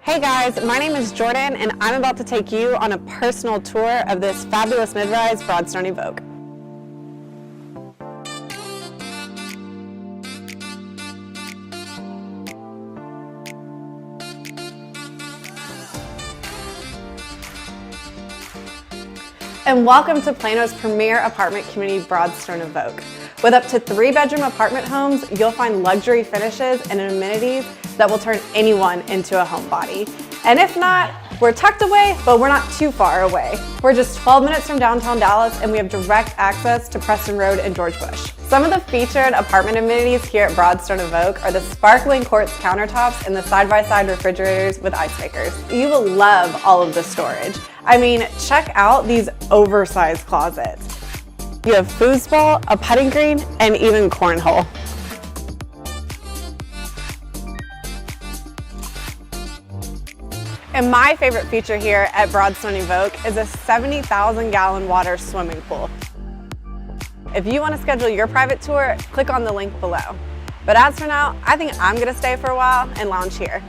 Hey guys, my name is Jordan and I'm about to take you on a personal tour of this fabulous mid-rise Broadstone Evoque. And welcome to Plano's premier apartment community, Broadstone Evoque. With up to 3-bedroom apartment homes, you'll find luxury finishes and amenities that will turn anyone into a homebody. And if not, we're tucked away, but we're not too far away. We're just 12 minutes from downtown Dallas, and we have direct access to Preston Road and George Bush. Some of the featured apartment amenities here at Broadstone Evoque are the sparkling quartz countertops and the side-by-side refrigerators with ice makers. You will love all of the storage. I mean, check out these oversized closets. You have foosball, a putting green, and even cornhole. And my favorite feature here at Broadstone Evoque is a 70,000-gallon water swimming pool. If you want to schedule your private tour, click on the link below. But as for now, I think I'm going to stay for a while and lounge here.